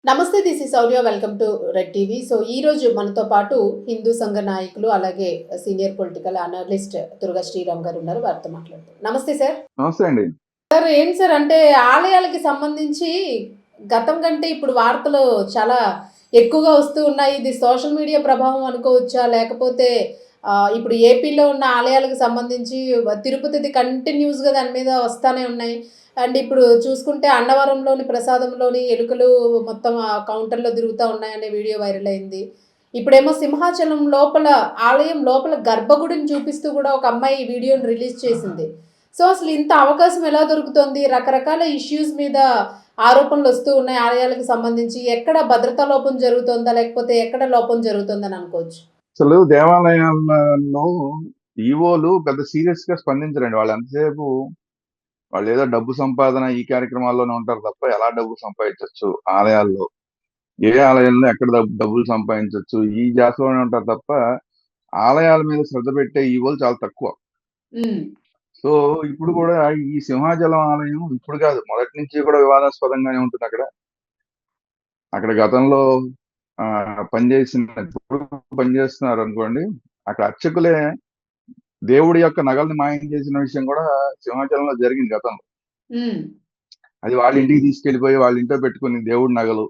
నమస్తే. This is Sourya. Welcome to red TV. So, ఈరోజు మనతో పాటు హిందూ సంఘ నాయకులు, అలాగే senior political analyst Durga Sriram గారు ఉన్నారు. వారితో మాట్లాడదాం. నమస్తే సార్. నమస్తే అండి. సార్ ఏంటి సార్ అంటే ఆలయాలకి సంబంధించి గతం కంటే ఇప్పుడు వార్తలు చాలా ఎక్కువగా వస్తూ ఉన్నాయి. ఇది సోషల్ మీడియా ప్రభావం అనుకోవచ్చా? లేకపోతే ఇప్పుడు ఏపీలో ఉన్న ఆలయాలకు సంబంధించి తిరుపతిది కంటిన్యూస్‌గా దాని మీద వస్తానే ఉన్నాయి. అండ్ ఇప్పుడు చూసుకుంటే అన్నవరంలోని ప్రసాదంలోని ఎలుకలు మొత్తం ఆ కౌంటర్‌లో తిరుగుతా ఉన్నాయనే వీడియో వైరల్ అయింది. ఇప్పుడేమో సింహాచలం లోపల ఆలయం లోపల గర్భగుడిని చూపిస్తూ కూడా ఒక అమ్మాయి వీడియోని రిలీజ్ చేసింది. సో, అసలు ఇంత అవకాశం ఎలా దొరుకుతోంది? రకరకాల ఇష్యూస్ మీద ఆరోపణలొస్తూ ఉన్నాయి ఆలయాలకు సంబంధించి. ఎక్కడ భద్రతా లోపం జరుగుతోందా? లేకపోతే ఎక్కడ లోపం జరుగుతోందని అనుకోవచ్చు? అసలు దేవాలయాల్లో ఈవోలు పెద్ద సీరియస్‌గా స్పందించరండి. వాళ్ళు ఎంతసేపు వాళ్ళేదో డబ్బు సంపాదన ఈ కార్యక్రమాల్లోనే ఉంటారు తప్ప, ఎలా డబ్బు సంపాదించొచ్చు ఆలయాల్లో, ఏ ఆలయంలో ఎక్కడ డబ్బులు సంపాదించొచ్చు, ఈ ధ్యాసలోనే ఉంటారు తప్ప, ఆలయాల మీద శ్రద్ధ పెట్టే ఈవోలు చాలా తక్కువ. హ్మ్. సో, ఇప్పుడు కూడా ఈ సింహాచలం ఆలయం ఇప్పుడు కాదు, మొదటి నుంచి కూడా వివాదాస్పదంగానే ఉంటుందక్కడ. అక్కడ గతంలో ఇప్పుడు పనిచేస్తున్నారనుకోండి, అక్కడ అర్చకులే దేవుడి యొక్క నగల్ని మాయం చేసిన విషయం కూడా సింహాచలంలో జరిగింది గతంలో. హ్మ్. అది వాళ్ళ ఇంటికి తీసుకెళ్లిపోయి వాళ్ళ ఇంట్లో పెట్టుకుని దేవుడి నగలు,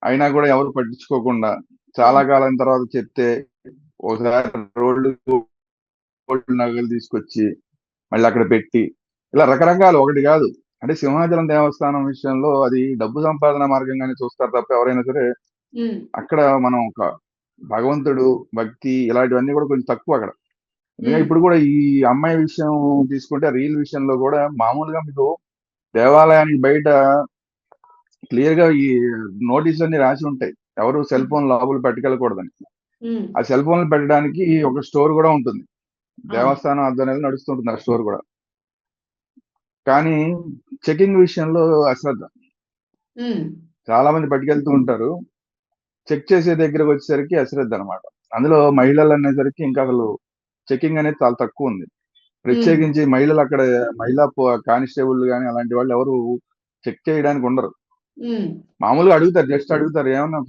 అయినా కూడా ఎవరు పట్టించుకోకుండా చాలా హ్మ్. కాలం తర్వాత చెప్తే ఒకసారి రోడ్లు గోల్డ్ నగలు తీసుకొచ్చి మళ్ళీ అక్కడ పెట్టి, ఇలా రకరకాలు, ఒకటి కాదు. అంటే సింహాచలం దేవస్థానం విషయంలో అది డబ్బు సంపాదన మార్గంగానే చూస్తారు తప్ప, ఎవరైనా సరే హ్మ్. అక్కడ మనం ఒక భగవంతుడు, భక్తి ఇలాంటివన్నీ కూడా కొంచెం తక్కువ అక్కడ. ఎందుకంటే హ్మ్. ఇప్పుడు కూడా ఈ అమ్మాయి విషయం తీసుకుంటే, రీల్ విషయంలో కూడా మామూలుగా మీకు దేవాలయానికి బయట క్లియర్ గా ఈ నోటీసులన్నీ రాసి ఉంటాయి, ఎవరు సెల్ హ్మ్. ఫోన్ లోపల పట్టుకెళ్ళకూడదని. హ్మ్. ఆ సెల్ ఫోన్లు పెట్టడానికి ఒక స్టోర్ కూడా ఉంటుంది, అవును. దేవస్థానం ఆధ్వర్యంలో నడుస్తుంటుంది ఆ స్టోర్ కూడా. కానీ చెకింగ్ విషయంలో అశ్రద్ధ. హ్మ్. చాలా మంది పట్టుకెళ్తూ ఉంటారు, చెక్ చేసే దగ్గరకు వచ్చేసరికి అశ్రద్ధ అనమాట. అందులో మహిళలు అనేసరికి ఇంకా అసలు చెకింగ్ అనేది చాలా తక్కువ ఉంది. హ్మ్. ప్రత్యేకించి మహిళలు అక్కడ, మహిళా కానిస్టేబుల్ గాని అలాంటి వాళ్ళు ఎవరు చెక్ చేయడానికి ఉండరు. హ్మ్. మామూలుగా అడుగుతారు, జస్ట్ అడుగుతారు, ఏమన్నా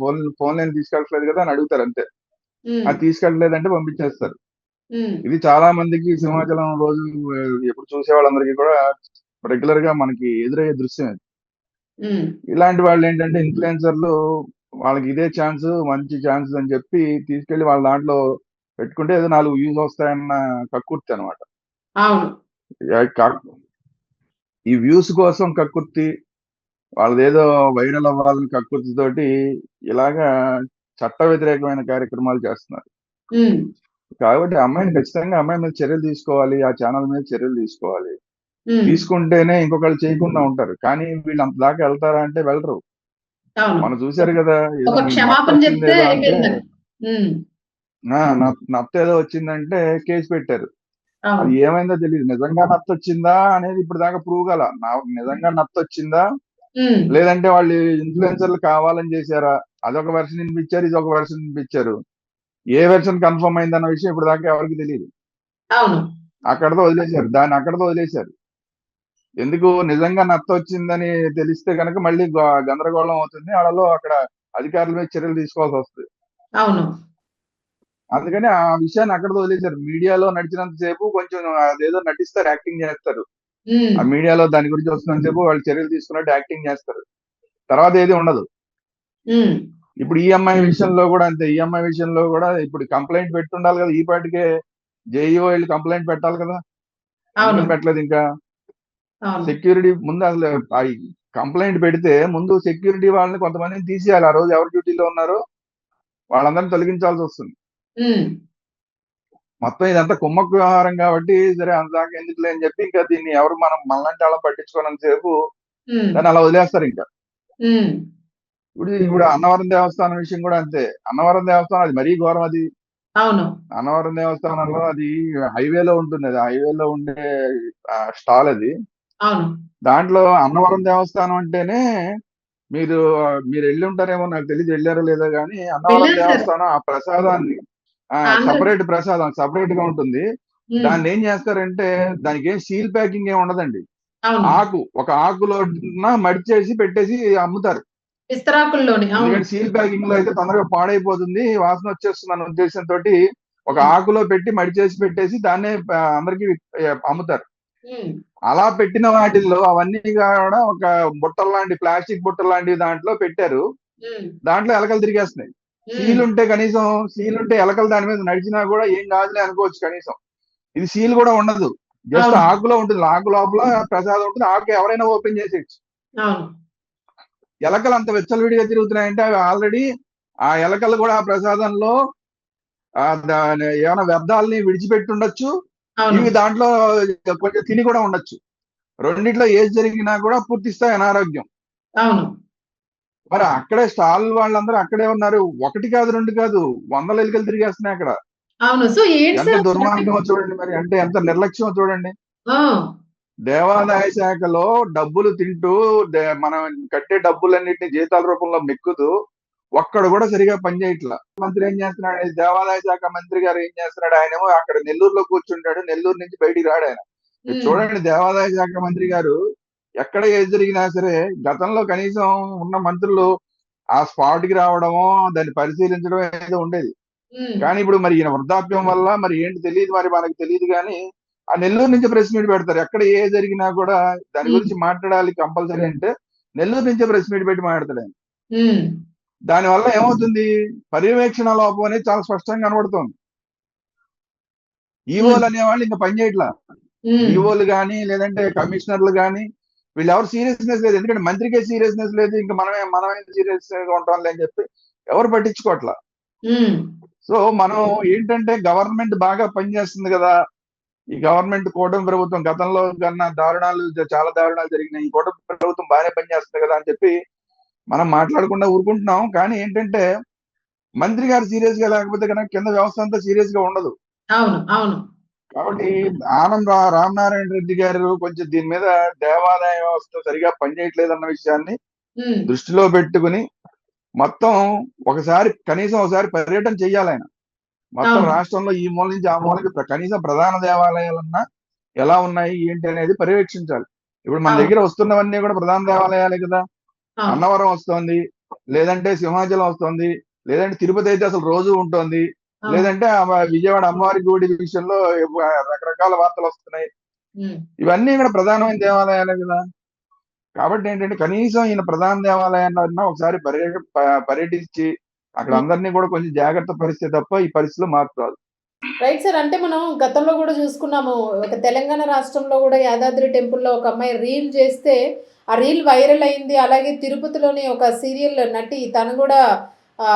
ఫోన్ లైన్ తీసుకెళ్ళట్లేదు కదా అని అడుగుతారు అంతే. హ్మ్. అది తీసుకెళ్ళలేదంటే పంపించేస్తారు. హ్మ్. ఇది చాలా మందికి సింహాచలం రోజు ఎప్పుడు చూసే వాళ్ళందరికీ కూడా రెగ్యులర్ గా మనకి ఎదురయ్యే దృశ్యం ఇది. హ్మ్. ఇలాంటి వాళ్ళు ఏంటంటే ఇన్ఫ్లుయెన్సర్లు, వాళ్ళకి ఇదే ఛాన్స్, మంచి ఛాన్స్ అని చెప్పి తీసుకెళ్లి వాళ్ళ దాంట్లో పెట్టుకుంటే ఏదో 4 వ్యూస్ వస్తాయన్న కక్కుర్తి అనమాట. అవును. ఈ వ్యూస్ కోసం కక్కుర్తి, వాళ్ళదేదో వైరల్ అవ్వాలని కక్కుర్తితోటి ఇలాగా చట్ట వ్యతిరేకమైన కార్యక్రమాలు చేస్తున్నారు. హ్మ్. కాబట్టి అమ్మాయిని ఖచ్చితంగా, అమ్మాయి మీద చర్యలు తీసుకోవాలి, ఆ ఛానల్ మీద చర్యలు తీసుకోవాలి. హ్మ్. తీసుకుంటేనే ఇంకొకళ్ళు చేయకుండా ఉంటారు. కానీ వీళ్ళు అంత దాకా వెళ్తారా అంటే వెళ్ళరు. అవును. మనం చూసారు కదా, ఏదో ఒక మీకు నత్త క్షమాపణ వచ్చింది చెప్తే ఏదో అంటే, అయిపోయిందని. హ్మ్. నత్త ఏదో వచ్చిందంటే కేసు పెట్టారు. అది అవును. ఏమైందో తెలియదు. నిజంగా నత్త వచ్చిందా అనేది ఇప్పుడు దాకా ప్రూవ్ కాల. నిజంగా నత్త వచ్చిందా, హ్మ్. లేదంటే వాళ్ళు ఇన్ఫ్లుయెన్సర్లు కావాలని చేశారా, అదొక వెర్షన్ వినిపించారు, ఇది ఒక వెర్షన్ వినిపించారు. ఏ వెర్షన్ కన్ఫర్మ్ అయిందన్న విషయం ఇప్పుడు దాకా ఎవరికి తెలియదు. అవును. అక్కడతో వదిలేశారు, దాన్ని అక్కడతో వదిలేశారు. ఎందుకు, నిజంగా నత్త వచ్చిందని తెలిస్తే కనుక మళ్ళీ గందరగోళం అవుతుంది, వాళ్ళలో అక్కడ అధికారుల మీద చర్యలు తీసుకోవాల్సి వస్తుంది. అవును. అందుకని ఆ విషయాన్ని అక్కడతో వదిలేశారు. మీడియాలో నడిచినంత సేపు కొంచెం అదేదో నటిస్తారు, యాక్టింగ్ చేస్తారు. హ్మ్. ఆ మీడియాలో దాని గురించి వస్తున్నంత సేపు వాళ్ళు చర్యలు తీసుకున్నట్టు యాక్టింగ్ చేస్తారు, తర్వాత ఏది ఉండదు. హ్మ్. ఇప్పుడు ఈఎంఐ విషయంలో కూడా అంతే. ఈఎంఐ విషయంలో కూడా ఇప్పుడు కంప్లైంట్ పెట్టుండాలి కదా, ఈ పాటికే జేఈఓ వెళ్ళి కంప్లైంట్ పెట్టాలి కదా. అవును. ఎందుకని పెట్టలేదు ఇంకా? అవును. సెక్యూరిటీ ముందు అసలు ఆ కంప్లైంట్ పెడితే ముందు సెక్యూరిటీ వాళ్ళని కొంతమందిని తీసేయాలి. ఆ రోజు ఎవరు డ్యూటీలో ఉన్నారో వాళ్ళందరినీ తొలగించాల్సి వస్తుంది. హ్మ్. మొత్తం ఇదంతా కుమ్మక్కు వ్యవహారం కాబట్టి, సరే అంతదాకా ఎందుకులే అని చెప్పి ఇంకా దీన్ని ఎవరు, మనం మనలాంటి వాళ్ళం పట్టించుకోనంత సేపు హ్మ్. దాన్ని అలా వదిలేస్తారు ఇంకా. హ్మ్. ఇప్పుడు అన్నవరం దేవస్థానం విషయం కూడా అంతే. అన్నవరం దేవస్థానం అది మరీ ఘోరం అది. అవును. అన్నవరం దేవస్థానంలో అది హైవేలో ఉంటుంది. అది హైవేలో ఉండే స్టాల్ అది. అవును. దాంట్లో అన్నవరం దేవస్థానం అంటేనే మీరు మీరు వెళ్ళి ఉంటారేమో, నాకు తెలియదు వెళ్ళారో లేదో కానీ, అన్నవరం వెళ్ళాను సార్. దేవస్థానం ఆ ప్రసాదాన్ని ఆంధ్ర సపరేట్ ప్రసాదం సపరేట్ గా ఉంటుంది. హ్మ్. దాన్ని ఏం చేస్తారంటే, దానికి ఏం సీల్ ప్యాకింగ్ ఏమి ఉండదండి. అవును. ఒక ఆకులో మడిచేసి పెట్టేసి అమ్ముతారు. విస్తరాకుల్లోని. అవును. ఎందుకంటే సీల్ ప్యాకింగ్ లో అయితే తొందరగా పాడైపోతుంది, వాసన వచ్చేస్తుంది అన్న ఉద్దేశంతో ఒక హ్మ్. ఆకులో పెట్టి మడి చేసి పెట్టేసి దాన్నే అందరికి అమ్ముతారు. హ్మ్. అలా పెట్టిన వాటిల్లో అవన్నీ కూడా ఒక బుట్టల లాంటి ప్లాస్టిక్ బుట్టల లాంటి దాంట్లో పెట్టారు. హ్మ్. దాంట్లో ఎలకలు తిరిగేస్తున్నాయి. హ్మ్. సీల్ ఉంటే ఎలకలు దాని మీద నడిచినా కూడా ఏం కాదులే అనుకోవచ్చు కనీసం. ఇది సీల్ కూడా ఉండదు, జస్ట్ అవును. ఆకులో ఉంటుంది, ఆకు లోపల ప్రసాదం ఉంటుంది, ఆకు ఎవరైనా ఓపెన్ చేసేయచ్చు. అవును. ఎలకలు అంత విచ్చలవిడిగా తిరుగుతున్నాయంటే అవి ఆల్రెడీ ఆ ఎలకలు కూడా ఆ ప్రసాదంలో ఏమైనా వ్యర్థాలని విడిచిపెట్టి ఉండొచ్చు, అవును. ఇవి దాంట్లో కొంచెం తిని కూడా ఉండొచ్చు. రెండిట్లో ఏది జరిగినా కూడా పూర్తి స్థాయి అనారోగ్యం. అవును. మరి అక్కడే స్టాల్ వాళ్ళందరూ అక్కడే ఉన్నారు, ఒకటి కాదు రెండు కాదు, వందల ఎలుకలు తిరిగేస్తున్నాయి అక్కడ. అవును. సో ఏంటి ఎంత సార్ అంటే దుర్మార్గమో చూడండి, మరి అంటే ఎంత నిర్లక్ష్యమో చూడండి. ఆ! దేవాదాయ శాఖలో డబ్బులు తింటూ మనం కట్టే డబ్బులన్నిటిని జీతాల రూపంలో మెక్కుతూ ఒక్కడు కూడా సరిగా పనిచేయట్లా. మంత్రి ఏం చేస్తున్నాడు, దేవాదాయ శాఖ మంత్రి గారు ఏం చేస్తున్నాడు, ఆయనేమో అక్కడ నెల్లూరులో కూర్చుంటాడు, నెల్లూరు నుంచి బయటికి రాడు ఆయన. మీరు హ్మ్. చూడండి, దేవాదాయ శాఖ మంత్రి గారు ఎక్కడ ఏది జరిగినా సరే గతంలో కనీసం ఉన్న మంత్రులు ఆ స్పాట్ కి రావడమో దాన్ని పరిశీలించడం ఏదో ఉండేది. హ్మ్. కానీ ఇప్పుడు మరి ఈయన వృద్ధాప్యం వల్ల మరి ఏంటి తెలియదు, మరి మనకు తెలియదు. కానీ ఆ నెల్లూరు నుంచి ప్రెస్ మీట్ పెడతారు, ఎక్కడ ఏ జరిగినా కూడా దాని హ్మ్. గురించి మాట్లాడాలి కంపల్సరీ అంటే నెల్లూరు నుంచే ప్రెస్ మీట్ పెట్టి మాట్లాడతాడు ఆయన. హ్మ్. దానివల్ల ఏమవుతుంది, పర్యవేక్షణ లోపం అనేది చాలా స్పష్టంగా కనబడుతోంది. హ్మ్. ఈవోలు అనేవాళ్ళు ఇంకా పని చేయట్లా. హ్మ్. ఈవోలు కానీ లేదంటే కమిషనర్లు కానీ వీళ్ళు ఎవరు సీరియస్నెస్ లేదు, ఎందుకంటే మంత్రికే సీరియస్నెస్ లేదు, ఇంకా మనమే సీరియస్ గా ఉంటాం అని చెప్పి ఎవరు పట్టించుకోవట్లా. హ్మ్. సో మనం ఏంటంటే గవర్నమెంట్ బాగా పనిచేస్తుంది కదా, ఈ గవర్నమెంట్ కూటమి ప్రభుత్వం గతంలో కన్నా చాలా దారుణాలు జరిగినాయి, ఈ కూటమి ప్రభుత్వం బాగానే పనిచేస్తుంది కదా అని చెప్పి మనం మాట్లాడకుండా ఊరుకుంటున్నాం. కానీ ఏంటంటే మంత్రి గారు సీరియస్ గా లేకపోతే కనుక కింద వ్యవస్థ అంతా సీరియస్ గా ఉండదు. అవును. అవును. కాబట్టి రామనారాయణ రెడ్డి గారు కొంచెం దీని మీద దేవాదాయ వ్యవస్థ సరిగా పనిచేయట్లేదన్న విషయాన్ని హ్మ్. దృష్టిలో పెట్టుకుని మొత్తం కనీసం ఒకసారి పర్యటన చెయ్యాలి ఆయన. మొత్తం అవును. రాష్ట్రంలో ఈ మూల నుంచి ఆ మూలకి కనీసం ప్రధాన దేవాలయాలన్నా ఎలా ఉన్నాయి ఏంటి అనేది పర్యవేక్షించాలి. ఇప్పుడు మన అవును. దగ్గర వస్తున్నవన్నీ కూడా ప్రధాన దేవాలయాలే కదా. అవును. అన్నవరం వస్తోంది, లేదంటే సింహాచలం వస్తోంది, లేదంటే తిరుపతి అయితే అసలు రోజు ఉంటుంది, అవును. లేదంటే విజయవాడ అమ్మవారి గుడి విషయంలో రకరకాల వార్తలు వస్తున్నాయి. హ్మ్. ఇవన్నీ కూడా ప్రధానమైన దేవాలయాలే కదా. కాబట్టి ఏంటంటే కనీసం ఈయన ప్రధాన దేవాలయాన్ని ఒకసారి పర్యటించి అక్కడ హ్మ్. అందరినీ కూడా కొంచెం జాగ్రత్త పరిస్థితి తప్ప ఈ పరిస్థితిలో మార్పు రాదు. Right sir. అంటే మనం గతంలో గూడా చూసుకున్నాము. ఒక తెలంగాణ రాష్ట్రంలో గూడా యాదాద్రి టెంపుల్‌లో ఒక అమ్మాయి రీల్ చేస్తే, ఆ రీల్ వైరల్ అయింది. అలాగే తిరుపతిలోని ఒక సీరియల్ నటి తను గూడా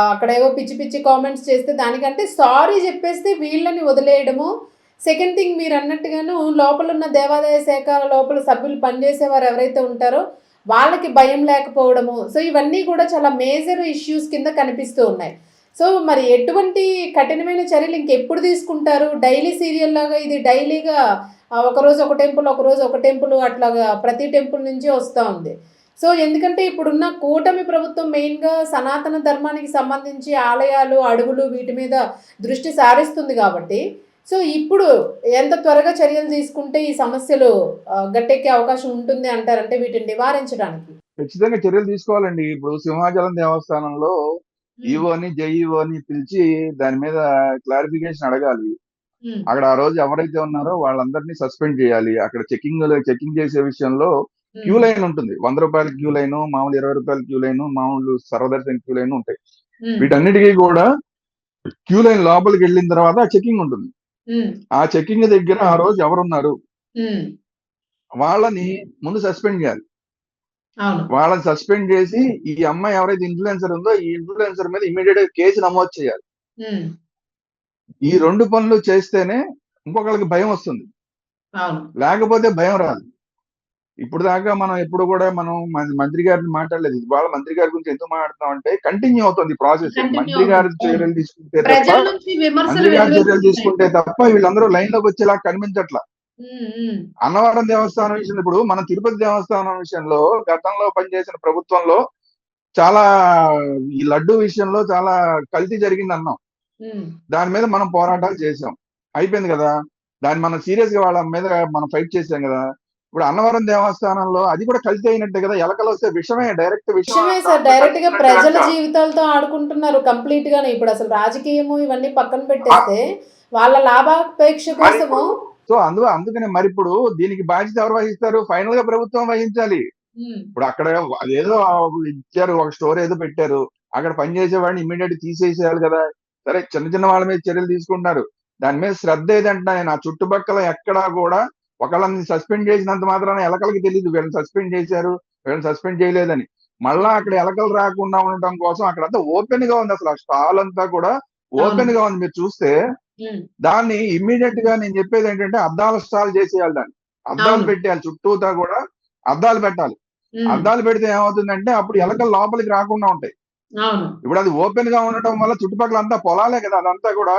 అక్కడేవో పిచ్చి పిచ్చి కామెంట్స్ చేస్తే దానికంటే సారీ చెప్పేస్తే వీళ్ళని వదిలేయడము. సెకండ్ థింగ్ మీరన్నట్టుగాను లోపలున్న దేవాదాయ శాఖ లోపల సభ్యులు పనిచేసేవారు ఎవరైతే ఉంటారో వాళ్ళకి భయం లేకపోవడము. సో, ఇవన్నీ కూడా చాలా మేజర్ ఇష్యూస్ కింద కనిపిస్తూ ఉన్నాయి. సో, మరి ఎటువంటి కఠినమైన చర్యలు ఇంకెప్పుడు తీసుకుంటారు? డైలీ సీరియల్‌లాగా ఇది డైలీగా ఒకరోజు ఒక టెంపుల్, ఒకరోజు ఒక టెంపుల్ అట్లాగా ప్రతి టెంపుల్ నుంచి వస్తా ఉంది. సో, ఎందుకంటే ఇప్పుడున్న కూటమి ప్రభుత్వం మెయిన్‌గా సనాతన ధర్మానికి సంబంధించి ఆలయాలు, అడవులు వీటి మీద దృష్టి సారిస్తుంది గాబట్టి, సో, ఇప్పుడు ఎంత త్వరగా చర్యలు తీసుకుంటే ఈ సమస్యలు గట్టెక్కే అవకాశం ఉంటుంది అంటారంటే వీటిని నివారించడానికి? ఖచ్చితంగా చర్యలు తీసుకోవాలండి. ఇప్పుడు సింహాచలం దేవస్థానంలో హ్మ్. ఈవోని, జేఈఓని పిలిచి దాని మీద క్లారిఫికేషన్ అడగాలి. హ్మ్. అక్కడ ఆ రోజు ఎవరైతే ఉన్నారో వాళ్ళందరినీ సస్పెండ్ చేయాలి. అక్కడ చెకింగ్ చేసే విషయంలో క్యూ హ్మ్. లైన్ ఉంటుంది. ₹100 క్యూ లైను, మామూలు ₹20 క్యూ లైను, మామూలు సర్వదర్శన్ క్యూ లైన్ ఉంటాయి. హ్మ్. వీటన్నిటికీ కూడా క్యూ లైన్ లోపలికి వెళ్ళిన తర్వాత చెకింగ్ ఉంటుంది. హ్మ్. ఆ చెకింగ్ దగ్గర ఆ రోజు ఎవరున్నారు హ్మ్. వాళ్ళని ముందు సస్పెండ్ చేయాలి. అవును. వాళ్ళని సస్పెండ్ చేసి ఈ అమ్మాయి ఎవరైతే ఇన్ఫ్లుయెన్సర్ ఉందో ఈ ఇన్ఫ్లుయెన్సర్ మీద ఇమీడియట్ గా కేసు నమోదు చేయాలి. హ్మ్. ఈ 2 పనులు చేస్తేనే ఇంకొకళ్ళకి భయం వస్తుంది. అవును. లేకపోతే భయం రాదు. ఇప్పుడు దాకా మనం ఎప్పుడు కూడా మనం మంత్రి గారిని మాట్లాడలేదు. ఇవాళ మంత్రి గారి గురించి ఎందుకు మాట్లాడుతున్నాం అంటే కంటిన్యూ అవుతుంది ఈ ప్రాసెస్. కంటిన్యూ మంత్రి గారి అవుతుంది. అవును. చర్యలు తీసుకుంటే తప్ప ప్రజల నుంచి విమర్శలు మంత్రి గారి చర్యలు వెల్లువెత్తుతున్నాయి. తీసుకుంటే తప్ప వీళ్ళందరూ లైన్ లోకి వచ్చేలా కనిపించట్లా. హ్మ్. హ్మ్. అన్నవరం దేవస్థానం విషయంలో ఇప్పుడు మన తిరుపతి దేవస్థానం విషయంలో గతంలో పనిచేసిన ప్రభుత్వంలో చాలా ఈ లడ్డు విషయంలో చాలా కల్తీ జరిగింది అన్నాం. హ్మ్. దాని మీద మనం పోరాటాలు చేసాం. అయిపోయింది కదా. దాన్ని మనం సీరియస్ గా వాళ్ళ మీద మనం ఫైట్ చేసాం కదా. ఇప్పుడు అన్నవరం దేవస్థానంలో అది కూడా కల్తీ అయినట్టే కదా, ఎలకలు వస్తే విషమే, డైరెక్ట్ విషం విషయమే సార్. దాంట్లో డైరెక్ట్ గా కలిపినట్టే ప్రజల లెక్క. జీవితాలతో ఆడుకుంటున్నారు కంప్లీట్ గానే. ఇప్పుడు అసలు రాజకీయము ఇవన్నీ పక్కన పెట్టేస్తే వాళ్ళ లాభాపేక్ష మరి కోసము. ఇప్పుడు సో అందుకనే మరి ఇప్పుడు దీనికి బాధ్యత ఎవరు వహిస్తారు? ఫైనల్ గా ప్రభుత్వం వహించాలి. ఉమ్, ఇప్పుడు అక్కడ అదేదో ఇచ్చారు, ఒక స్టోర్ ఏదో పెట్టారు, అక్కడ పనిచేసే వాడిని ఇమీడియట్ తీసేసేయాలి కదా. సరే, చిన్న చిన్న వాళ్ళ మీద చర్యలు తీసుకుంటున్నారు, దాని మీద శ్రద్ధ ఏదంటే నా చుట్టుపక్కల ఎక్కడా కూడా ఒకళ్ళని సస్పెండ్ చేసినంత మాత్రాన ఎలకలకి తెలియదు వీళ్ళని సస్పెండ్ చేశారు, వీళ్ళని సస్పెండ్ చేయలేదని. మళ్ళా అక్కడ ఎలకలు రాకుండా ఉండటం కోసం అక్కడంతా ఓపెన్ గా ఉంది, అసలు ఆ స్టాల్ అంతా కూడా అవును. ఓపెన్ గా ఉంది. మీరు చూస్తే ఉమ్, దాన్ని ఇమ్మీడియట్ గా నేను చెప్పేది ఏంటంటే అద్దాల స్టాల్ చేసేయాలి, దాన్ని అద్దాలు అవును. పెట్టేయాలి, చుట్టూతా కూడా అద్దాలు పెట్టాలి. ఉమ్, అద్దాలు పెడితే ఏమవుతుందంటే అప్పుడు ఎలకలు లోపలికి రాకుండా ఉంటాయి. అవును. ఇప్పుడు అది ఓపెన్ గా ఉండటం వల్ల చుట్టుపక్కల అంతా పొలాలే కదా, అదంతా కూడా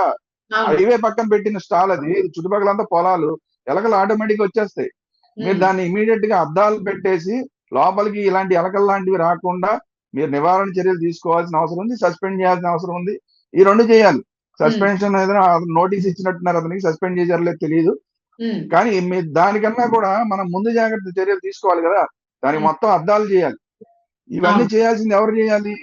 అవును. హైవే పక్కన పెట్టిన స్టాల్ అది, చుట్టుపక్కల అంతా పొలాలు, ఎలకలు ఆటోమేటిక్ వచ్చేస్తాయి. మీరు ఉమ్, దాన్ని ఇమీడియట్ గా అద్దాలు పెట్టేసి లోపలికి ఇలాంటి ఎలకలు లాంటివి రాకుండా మీరు నివారణ చర్యలు తీసుకోవాల్సిన అవసరం ఉంది, సస్పెండ్ చేయాల్సిన అవసరం ఉంది. ఈ రెండు చేయాలి. ఉమ్, సస్పెన్షన్ ఏదైనా నోటీస్ ఇచ్చినట్టున్నారు, అతనికి సస్పెండ్ చేశారో లేదు తెలియదు. ఉమ్, కానీ మీరు దానికన్నా కూడా మనం ముందు జాగ్రత్త చర్యలు తీసుకోవాలి కదా. దానికి ఉమ్, మొత్తం అద్దాలు చేయాలి. ఇవన్నీ అవును. చేయాల్సింది ఎవరు చేయాలి?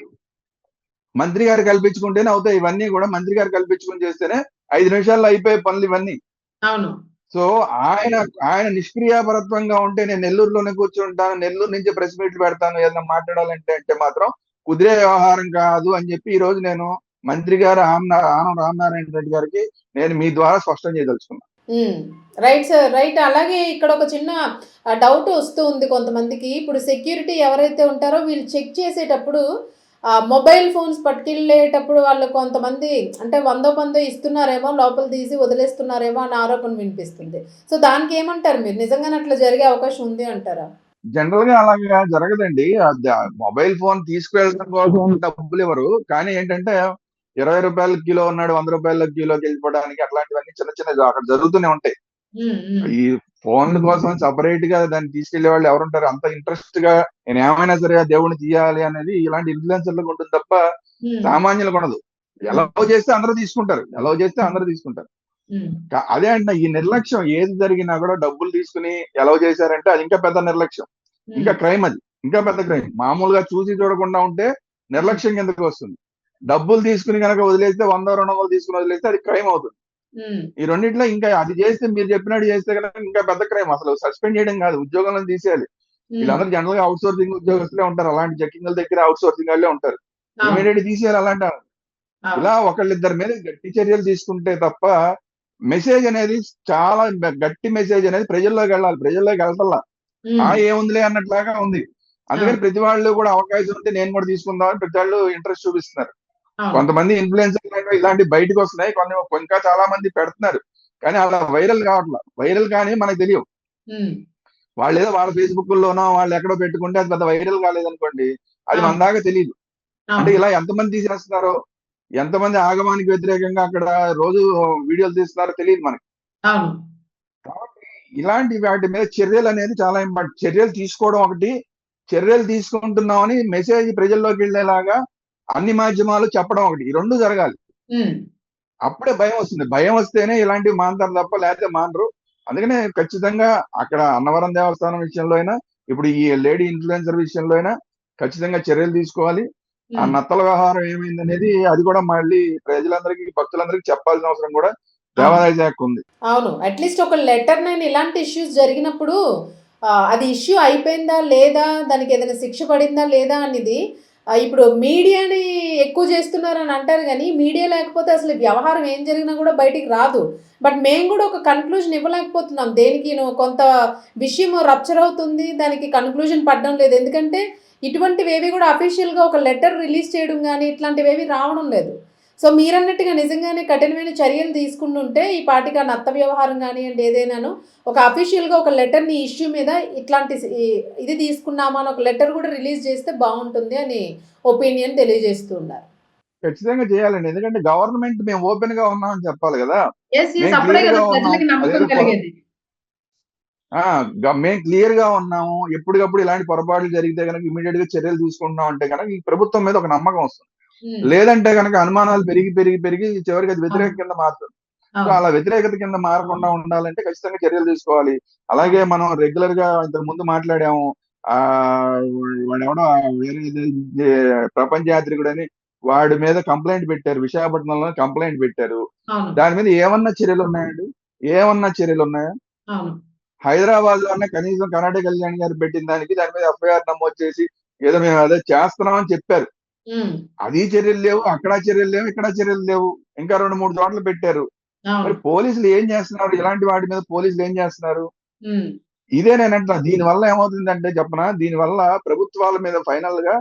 మంత్రి గారు కల్పించుకుంటేనే అవుతాయి. ఇవన్నీ కూడా మంత్రి గారు కల్పించుకుని చేస్తేనే 5 నిమిషాల్లో అయిపోయే పనులు ఇవన్నీ. అవును. సో ఆయన ఆయన నిష్క్రియాపరత్వంగా ఉంటే నేను నెల్లూరులోనే కూర్చుంటాను, నెల్లూరు నుంచి ప్రెస్ మీట్లు పెడతాను, ఏదైనా మాట్లాడాలంటే అంటే మాత్రం కుదిరే వ్యవహారం కాదు అని చెప్పి ఈ రోజు నేను మంత్రి గారు ఆనం రామనారాయణ రెడ్డి గారికి నేను మీ ద్వారా స్పష్టం చేయదలుచుకున్నాను. హ్మ్. Right sir. రైట్. అలాగే ఇక్కడ ఒక చిన్న డౌట్ వస్తూ ఉంది కొంతమందికి. ఇప్పుడు సెక్యూరిటీ ఎవరైతే ఉంటారో వీళ్ళు చెక్ చేసేటప్పుడు మొబైల్ ఫోన్స్ పట్టుకెళ్ళేటప్పుడు వాళ్ళు కొంతమంది అంటే వందో పందో ఇస్తున్నారేమో, లోపల తీసి వదిలేస్తున్నారేమో అన్న ఆరోపణ వినిపిస్తుంది. సో, దానికేమంటారు మీరు? నిజంగానే అట్లా జరిగే అవకాశం ఉంది అంటారా? జనరల్ గా అలాగా జరగదండి. మొబైల్ ఫోన్ తీసుకువెళ్ళడం కోసం డబ్బులు ఇవ్వరు. కానీ ఏంటంటే ₹20 కిలో ఉన్నాడు, ₹100 కిలోకి వెళ్ళిపోవడానికి అట్లాంటివన్నీ చిన్న చిన్నవి అక్కడ జరుగుతూనే ఉంటాయి. హ్మ్. హ్మ్. ఈ ఫోన్ల కోసం సెపరేట్ గా దాన్ని తీసుకెళ్లే వాళ్ళు ఎవరుంటారు? అంత ఇంట్రెస్ట్ గా నేను ఏమైనా సరే ఆ దేవుడిని తీయాలి అనేది ఇలాంటి ఇన్ఫ్లుయెన్సర్లకు ఉంటుంది తప్ప హ్మ్. సామాన్యులకు ఉండదు. హ్మ్. ఎలవ్ చేస్తే అందరూ తీసుకుంటారు. ఎలవ్ చేస్తే హ్మ్. అందరూ తీసుకుంటారు. హ్మ్. అదే అంటున్నా, ఈ నిర్లక్ష్యం ఏది జరిగినా కూడా డబ్బులు తీసుకుని ఎలవ్ చేశారంటే అది ఇంకా పెద్ద నిర్లక్ష్యం. ఇంకా హ్మ్. క్రైమ్ అది. ఇంకా పెద్ద క్రైమ్. మామూలుగా చూసి చూడకుండా ఉంటే హ్మ్. నిర్లక్ష్యం కిందకి వస్తుంది. డబ్బులు తీసుకుని గనక వదిలేస్తే 100, 200 తీసుకుని వదిలేస్తే అది క్రైమ్ అవుతుంది. హ్మ్. ఈ రెండిట్లో ఇంకా అది చేస్తే మీరు చెప్పినట్టు చేస్తే గనక ఇంకా పెద్ద క్రైమ్. అసలు సస్పెండ్ చేయడం కాదు, ఉద్యోగంలో తీసేయాలి. హ్మ్. వీళ్ళందరూ జనరల్ గా అవుట్ సోర్సింగ్ ఉద్యోగస్తులే ఉంటారు. అలాంటి చెక్కింగ్ల దగ్గర అవుట్ సోర్సింగ్ వాళ్ళే ఉంటారు. అవును. ఇమీడియట్ తీసేయాలి అలాంటి వాళ్ళని. అవును. ఇలా ఒకళ్ళిద్దరి మీద గట్టి చర్యలు తీసుకుంటే తప్ప మెసేజ్ అనేది చాలా గట్టి మెసేజ్ అనేది ప్రజల్లోకి వెళ్ళాలి. ప్రజల్లోకి వెళ్తల్లా. హ్మ్. ఏముందిలే అన్నట్లాగా ఉంది. అందుకని అవును. ప్రతి వాళ్ళు కూడా అవకాశం ఉంటే నేను కూడా తీసుకుందాం అని ప్రతి వాళ్ళు ఇంట్రెస్ట్ చూపిస్తున్నారు. అవును. కొంతమంది ఇన్ఫ్లుయెన్సర్లు ఇలాంటివి బయటకు వస్తున్నాయి. ఇంకా చాలా మంది పెడుతున్నారు. కానీ అలా వైరల్ కావట్లా. వైరల్ కానీ మనకు తెలియవు. హ్మ్. వాళ్ళేదో వాళ్ళ ఫేస్‌బుక్కుల్లోనో వాళ్ళు ఎక్కడో పెట్టుకుంటే అది పెద్ద వైరల్ కాలేదనుకోండి, అది మన అవును. దాకా తెలీదు. అంటే అవును. ఇలా ఎంతమంది తీసేస్తున్నారో, ఎంతమంది ఆగమానికి వ్యతిరేకంగా అక్కడ రోజు వీడియోలు తీస్తున్నారో తెలీదు మనకి. అవును. కాబట్టి ఇలాంటి వాటి మీద చర్యలనేది చాలా ఇంపార్టెంట్. చర్యలు తీసుకోవడం ఒకటి, చర్యలు తీసుకుంటున్నామని మెసేజ్ ప్రజల్లోకి వెళ్ళేలాగా అన్ని మాధ్యమాలు చెప్పడం ఒకటి. ఈ 2 జరగాలి. హ్మ్. అప్పుడే భయం వస్తుంది. భయం వస్తేనే ఇలాంటివి మానతారు తప్ప లేకపోతే మానరు. అందుకనే ఖచ్చితంగా అక్కడ అన్నవరం దేవస్థానం విషయంలో అయినా, ఇప్పుడు ఈ లేడీ ఇన్‌ఫ్లుయెన్సర్ విషయంలో అయినా ఖచ్చితంగా చర్యలు తీసుకోవాలి. ఆ హ్మ్. నత్తల వ్యవహారం ఏమైందనేది అది కూడా మళ్ళీ ప్రజలందరికీ, భక్తులందరికీ చెప్పాల్సిన అవసరం కూడా అవును. దేవాదాయ శాఖకు ఉంది. అవును. అట్‌లీస్ట్ ఒక లెటర్‌నైనా ఇలాంటి ఇష్యూస్ జరిగినప్పుడు అది ఇష్యూ అయిపోయిందా? లేదా? దానికేదైనా శిక్ష పడిందా? లేదా? అనేది ఇప్పుడు మీడియాని ఎక్కువ చేస్తున్నారని అంటారు గానీ, మీడియా లేకపోతే అసలు ఈ వ్యవహారం ఏం జరిగినా గూడా బయటికి రాదు. బట్ మేము గూడా ఒక కన్క్లూజన్ ఇవ్వలేకపోతున్నాం. దేనికిను కొంత విషయం రప్చర్ అవుతుంది. దానికి కన్క్లూజన్ పడడం లేదు. ఎందుకంటే ఇటువంటివేవి గూడా అఫీషియల్‌గా ఒక లెటర్ రిలీజ్ చేయడం గానీ, ఇట్లాంటివేవి రావడం లేదు. సో, మీరన్నట్టుగా నిజంగానే కఠినమైన చర్యలు తీసుకుంటుంటే, ఈ పాటికి ఆ నత్త వ్యవహారం గానియండి, ఏదైనాను ఒక అఫీషియల్‌గా ఒక లెటర్‌ని ఇష్యూ మీద ఇట్లాంటి ఇది తీసుకున్నామా అని ఒక లెటర్ గూడా రిలీజ్ చేస్తే బావుంటుంది అని ఒపీనియన్ తెలియజేస్తూ ఉన్నారు. ఖచ్చితంగా చేయాలండి. ఎందుకంటే గవర్నమెంట్ మేము ఓపెన్‌గా ఉన్నామని చెప్పాలి గదా! యెస్. యెస్. మేము అప్పుడే క్లియర్‌గా గదా ఉన్నాం. ప్రజలకి నమ్మకం అదేదో కలిగేది. ఆ! మేము క్లియర్‌గా ఉన్నాము. ఎప్పటికప్పుడు ఇలాంటి పొరపాట్లు జరిగితే గనక ఇమ్మీడియేట్‌గా చర్యలు తీసుకుంటున్నాం అంటే గనక ఈ ప్రభుత్వం మీద ఒక నమ్మకం వస్తుంది. హ్మ్. లేదంటే గనక అనుమానాలు పెరిగి, పెరిగి, పెరిగి చివరికి అది అవును. వ్యతిరేకం కింద మారుతుంది. సో అవును. అలా వ్యతిరేకత కింద మారకుండా ఉండాలంటే ఖచ్చితంగా చర్యలు తీసుకోవాలి. అలాగే అవును. మనం రెగ్యులర్ గా ఇంతకు ముందు మాట్లాడాము. ఆ వాడెవడో వేరే ప్రపంచ యాత్రికుడని వాడి మీద కంప్లైంట్ పెట్టారు. విశాఖపట్నంలో కంప్లైంట్ పెట్టారు. అవును. దాని మీద ఏమన్నా చర్యలు ఉన్నాయండి? ఏమన్నా చర్యలు ఉన్నాయా? అవును. హైదరాబాద్ లోనే కనీసం కర్ణాటక కళ్యాణ్ గారు పెట్టిన దానికి దాని మీద ఎఫ్ఐఆర్ నమోదు చేసి ఏదో మేము అదే చేస్తున్నాం అని చెప్పారు. హ్మ్. అది చర్యలు లేవు, అక్కడ చర్యలు లేవు, ఇక్కడ చర్యలు లేవు. ఇంకా 2, 3 చోట్ల పెట్టారు. అవును. మరి పోలీసులు ఏం చేస్తున్నారు? ఇలాంటి వాటి మీద పోలీసులు ఏం చేస్తున్నారు? హ్మ్. ఇదే నేనంటున్నా. దీనివల్ల ఏమవుతుందంటే చెప్పనా? దీనివల్ల ప్రభుత్వాల మీద ఫైనల్ గా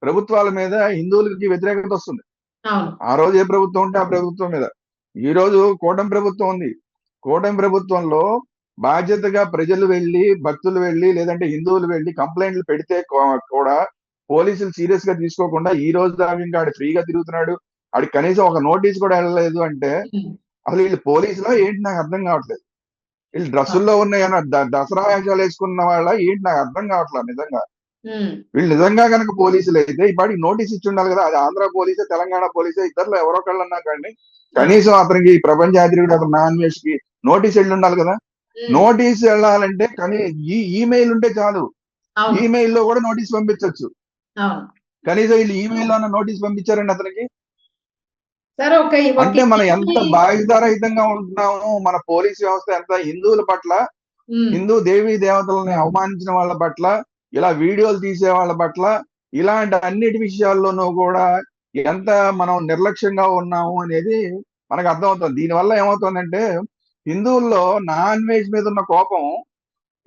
ప్రభుత్వాల మీద హిందువులకి వ్యతిరేకత వస్తుంది. అవును. ఆ రోజు ఏ ప్రభుత్వం ఉంటే ఆ ప్రభుత్వం మీద. ఈ రోజు కూటమి ప్రభుత్వం ఉంది. కూటమి ప్రభుత్వంలో బాధ్యతగా ప్రజలు వెళ్లి, భక్తులు వెళ్లి, లేదంటే హిందువులు వెళ్లి కంప్లైంట్లు పెడితే కూడా పోలీసులు సీరియస్ గా తీసుకోకుండా ఈ రోజు దాకా ఇంకా ఆడు ఫ్రీగా తిరుగుతున్నాడు. ఆడికి కనీసం ఒక నోటీస్ కూడా వెళ్ళలేదు అంటే హ్మ్. అసలు వీళ్ళు పోలీసులో ఏంటి నాకు అర్థం కావట్లేదు. వీళ్ళు డ్రెస్సుల్లో అవును. ఉన్న దసరా వేషాలు వేసుకున్న వాళ్ళ ఏంటి నాకు అర్థం కావట్లేదు నిజంగా. హ్మ్. వీళ్ళు నిజంగా కనుక పోలీసులు అయితే ఈ పాటికి నోటీస్ ఇచ్చి ఉండాలి కదా. అది ఆంధ్ర పోలీసే, తెలంగాణ పోలీసే, ఇద్దరులో ఎవరో ఒకళ్ళన్నా కానీ అవును. కనీసం అతనికి ఈ ప్రపంచ యాత్రికుడు అతను నాన్ వెజ్ కి నోటీస్ వెళ్ళి ఉండాలి కదా. హ్మ్. నోటీస్ వెళ్ళాలంటే కానీ ఈమెయిల్ ఉంటే చాలు. అవును. ఈమెయిల్ లో కూడా నోటీస్ పంపించవచ్చు. అవును. కనీసం వీళ్ళు ఈమెయిల్ లోనే నోటీస్ పంపించారండి అతనికి. సరే ఒక అంటే మనం ఎంత ఈమెయిల్. బాధ్యతారహితంగా ఉంటున్నాము. మన పోలీస్ వ్యవస్థ ఎంత హిందువుల పట్ల, హ్మ్. హిందూ దేవీ దేవతలని అవమానించిన వాళ్ళ పట్ల, ఇలా వీడియోలు తీసే వాళ్ళ పట్ల, ఇలాంటి అన్నిటి విషయాల్లోనూ కూడా ఎంత మనం నిర్లక్ష్యంగా ఉన్నాము అనేది మనకు అర్థమవుతుంది. దీనివల్ల ఏమవుతుందంటే హిందువుల్లో నాన్ వెజ్ మీద ఉన్న కోపం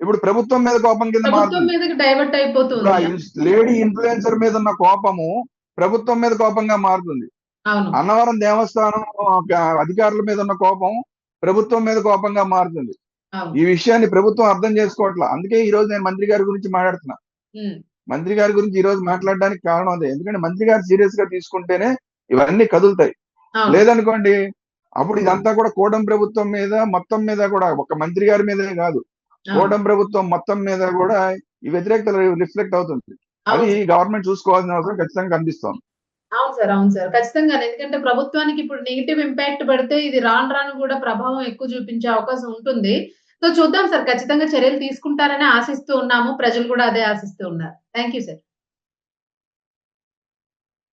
ఇప్పుడు ప్రభుత్వం మీద కోపం కింద ప్రభుత్వం మారుతుంది. మీదకి డైవర్ట్ ఇప్పుడు ఆ అయిపోతుంది. లేడీ ఇన్ఫ్లుయెన్సర్ మీద ఉన్న కోపము ప్రభుత్వం మీద కోపంగా మారుతుంది. అవును. అన్నవరం దేవస్థానం అధికారుల మీద ఉన్న కోపం ప్రభుత్వం మీద కోపంగా మారుతుంది. అవును. ఈ విషయాన్ని ప్రభుత్వం అర్థం చేసుకోవట్లా. అందుకే ఈ రోజు నేను మంత్రి గారి గురించి మాట్లాడుతున్నా. హ్మ్. మంత్రి గారి గురించి ఈ రోజు మాట్లాడడానికి కారణం అదే. ఎందుకంటే మంత్రి గారు సీరియస్ గా తీసుకుంటేనే ఇవన్నీ కదులుతాయి. అవును. లేదనుకోండి అప్పుడు ఇదంతా కూడా కూటమి ప్రభుత్వం మీద మొత్తం మీద కూడా ఒక మంత్రి గారి మీదే కాదు. అవును. కూటమి ప్రభుత్వం మొత్తం మీద కూడా ఈ వ్యతిరేకత రిఫ్లెక్ట్ అవుతుంది. అది అవును సార్. గవర్నమెంట్ చూసుకోవాల్సిన అవసరం ఖచ్చితంగా కనిపిస్తోంది. అవును సార్. అవును సార్. ఖచ్చితంగానే. ఎందుకంటే ప్రభుత్వానికి ఇప్పుడు నెగెటివ్ ఇంపాక్ట్ పడితే ఇది రాను రాను గూడా ప్రభావం ఎక్కువ చూపించే అవకాశం ఉంటుంది. సో చూద్దాం సార్. ఖచ్చితంగా చర్యలు తీసుకుంటారని ఆశిస్తూ ఉన్నాము. ప్రజలు గూడా అదే ఆశిస్తూ ఉన్నారు. Thank you sir.